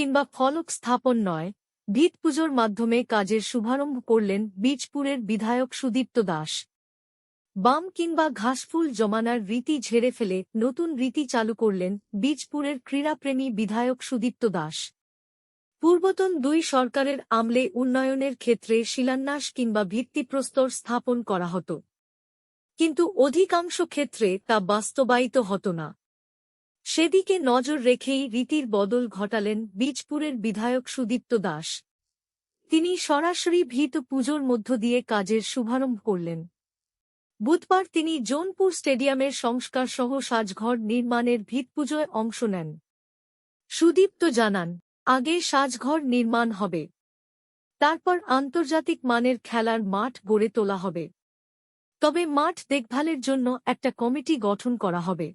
কিংবা ফলক স্থাপন নয়, ভিত পুজোর মাধ্যমে কাজের শুভারম্ভ করলেন বীজপুরের বিধায়ক সুদীপ্ত দাস। বাম কিংবা ঘাসফুল জমানার রীতি ঝেড়ে ফেলে নতুন রীতি চালু করলেন বীজপুরের ক্রীড়াপ্রেমী বিধায়ক সুদীপ্ত দাস। পূর্বতন দুই সরকারের আমলে উন্নয়নের ক্ষেত্রে শিলান্যাস কিংবা ভিত্তিপ্রস্তর স্থাপন করা হতো, কিন্তু অধিকাংশ ক্ষেত্রে তা বাস্তবায়িত হতো না। সেদিকে নজর রেখেই রীতির বদল ঘটালেন বীজপুরের বিধায়ক সুদীপ্ত দাস। তিনি সরাসরি ভিত পুজোর মধ্য দিয়ে কাজের শুভারম্ভ করলেন। বুধবার তিনি জোনপুর স্টেডিয়ামের সংস্কারসহ সাজঘর নির্মাণের ভিতপুজোয় অংশ নেন। সুদীপ্ত জানান, আগে সাজঘর নির্মাণ হবে, তারপর আন্তর্জাতিক মানের খেলার মাঠ গড়ে তোলা হবে। তবে মাঠ দেখভালের জন্য একটা কমিটি গঠন করা হবে।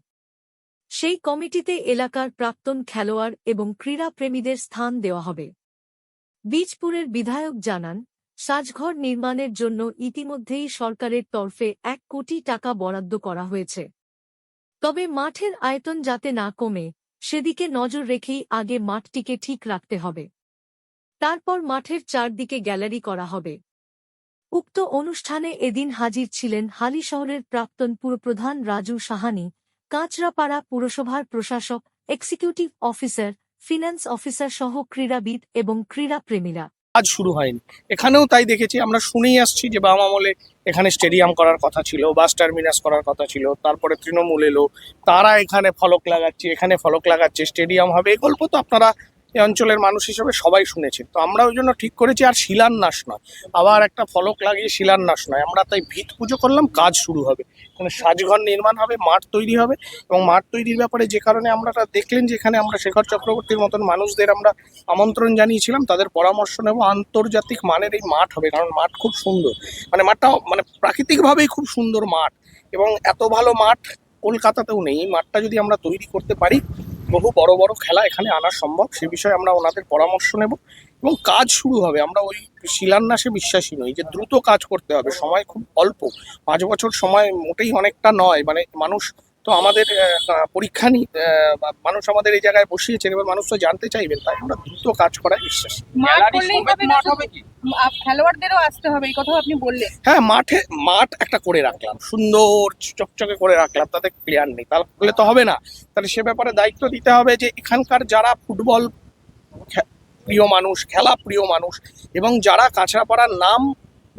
সেই কমিটিতে এলাকার প্রাক্তন খেলোয়াড় এবং ক্রীড়াপ্রেমীদের স্থান দেওয়া হবে। বীজপুরের বিধায়ক জানান, সাজঘর নির্মাণের জন্য ইতিমধ্যেই সরকারের তরফে ১ কোটি টাকা বরাদ্দ করা হয়েছে। তবে মাঠের আয়তন যাতে না কমে, সেদিকে নজর রেখেই আগে মাঠটিকে ঠিক রাখতে হবে। তারপর মাঠের চারদিকে গ্যালারি করা হবে। উক্ত অনুষ্ঠানে এদিন হাজির ছিলেন হালিশহরের প্রাক্তন পুরপ্রধান রাজু সাহানি, কাঁচরাপাড়া পুরসভার প্রশাসক, এক্সিকিউটিভ অফিসার, ফিন্যান্স অফিসার সহ ক্রীড়াবিদ এবং ক্রীড়াপ্রেমীরা। কাজ শুরু হয়নি, এখানেও তাই দেখেছি। আমরা শুনেই আসছি যে বাম আমলে এখানে স্টেডিয়াম করার কথা ছিল, বাস টার্মিনাস করার কথা ছিল, তারপরে তৃণমূল এলো, তারা এখানে ফলক লাগাচ্ছে, এখানে ফলক লাগাচ্ছে, স্টেডিয়াম হবে। এই গল্প তো আপনারা এই অঞ্চলের মানুষ হিসেবে সবাই শুনেছেন। তো আমরা ওই জন্য ঠিক করেছি আর শিলান্যাস নয়, আবার একটা ফলক লাগিয়ে শিলান্যাস নয়, আমরা তাই ভিত পুজো করলাম, কাজ শুরু হবে। এখানে সাজঘর নির্মাণ হবে, মাঠ তৈরি হবে। এবং মাঠ তৈরির ব্যাপারে যে কারণে আমরা দেখলেন যে এখানে আমরা শেখর চক্রবর্তীর মতন মানুষদের আমরা আমন্ত্রণ জানিয়েছিলাম, তাদের পরামর্শ নেব। আন্তর্জাতিক মানের এই মাঠ হবে, কারণ মাঠ খুব সুন্দর, মানে মাঠটাও মানে প্রাকৃতিকভাবেই খুব সুন্দর মাঠ, এবং এত ভালো মাঠ কলকাতাতেও নেই। এই মাঠটা যদি আমরা তৈরি করতে পারি, বহু বড় বড় খেলা এখানে আনা সম্ভব। সে বিষয়ে আমরা ওনাদের পরামর্শ নেব এবং কাজ শুরু হবে। আমরা ওই শিলান্যাসে বিশ্বাসী নই, যে দ্রুত কাজ করতে হবে, সময় খুব অল্প, 5 বছর সময় মোটেই অনেকটা নয়। মানে মানুষ তো আমাদের পরীক্ষা মানুষ আমাদের এই জায়গায় বসিয়েছেন, এবার মানুষ তো জানতে চাইবেন, তাই আমরা দ্রুত কাজ করায় বিশ্বাসী। খেলোয়াড়দেরও আসতে হবে, এই কথা আপনি বললেন। হ্যাঁ, মাঠ একটা করে রাখলাম, সুন্দর চকচকে করে রাখলাম, তাতে প্লেয়ার নেই, তাহলে তো হবে না। তাহলে সে ব্যাপারে দায়িত্ব দিতে হবে যে এখানকার যারা ফুটবল প্রিয় মানুষ, খেলা প্রিয় মানুষ, এবং যারা কাঁচরাপাড়ার নাম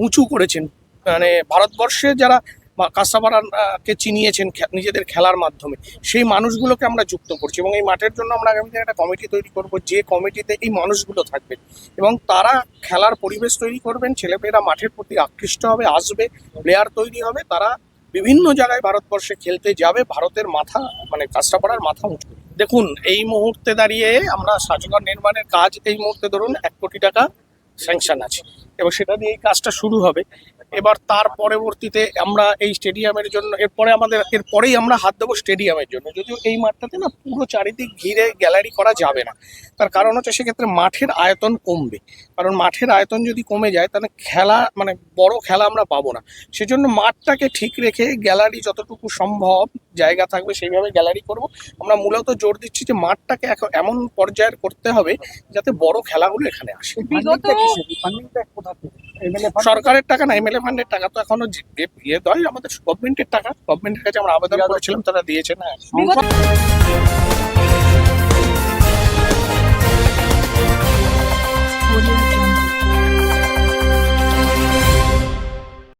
উঁচু করেছেন, মানে ভারতবর্ষে যারা কাঁচরাপাড়াকে চিনিয়েছেন নিজেদের খেলার মাধ্যমে, সেই মানুষগুলোকে আমরা যুক্ত করছি। এবং এই মাঠের জন্য আমরা আগামী দিনে একটা কমিটি তৈরি করব, যে কমিটিতে এই মানুষগুলো থাকবেন এবং তারা খেলার পরিবেশ তৈরি করবেন। ছেলেমেয়েরা মাঠের প্রতি আকৃষ্ট হবে, আসবে, প্লেয়ার তৈরি হবে, তারা বিভিন্ন জায়গায় ভারতবর্ষে খেলতে যাবে। ভারতের মাথা, মানে কাঁচরাপাড়ার মাথা উঁচু। দেখুন, এই মুহূর্তে দাঁড়িয়ে আমরা সাজঘর নির্মাণের কাজ, এই মুহূর্তে ধরুন 1 কোটি টাকা স্যাংশন আছে, এবং সেটা দিয়ে এই কাজটা শুরু হবে। এবার তার পরবর্তীতে আমরা এই স্টেডিয়ামের জন্য এরপরেই আমরা হাত দেবো স্টেডিয়ামের জন্য। যদিও এই মাঠটাতে না পুরো চারিদিক ঘিরে গ্যালারি করা যাবে না, তার কারণ হচ্ছে সেক্ষেত্রে মাঠের আয়তন কমবে। কারণ মাঠের আয়তন যদি কমে যায়, তাহলে খেলা, মানে বড় খেলা আমরা পাবো না। সেজন্য মাঠটাকে ঠিক রেখে গ্যালারি যতটুকু সম্ভব জায়গা থাকবে সেইভাবে গ্যালারি করব। আমরা মূলত জোর দিচ্ছি যে মাঠটাকে এমন পর্যায়ের করতে হবে যাতে বড় খেলাগুলো এখানে আসে। সরকারের টাকা না, এমএলএ ফান্ডের টাকা তো এখনো আমাদের গভর্নমেন্টের টাকা। গভর্নমেন্টের কাছে আমরা আবেদন করেছিলাম, তারা দিয়েছে না।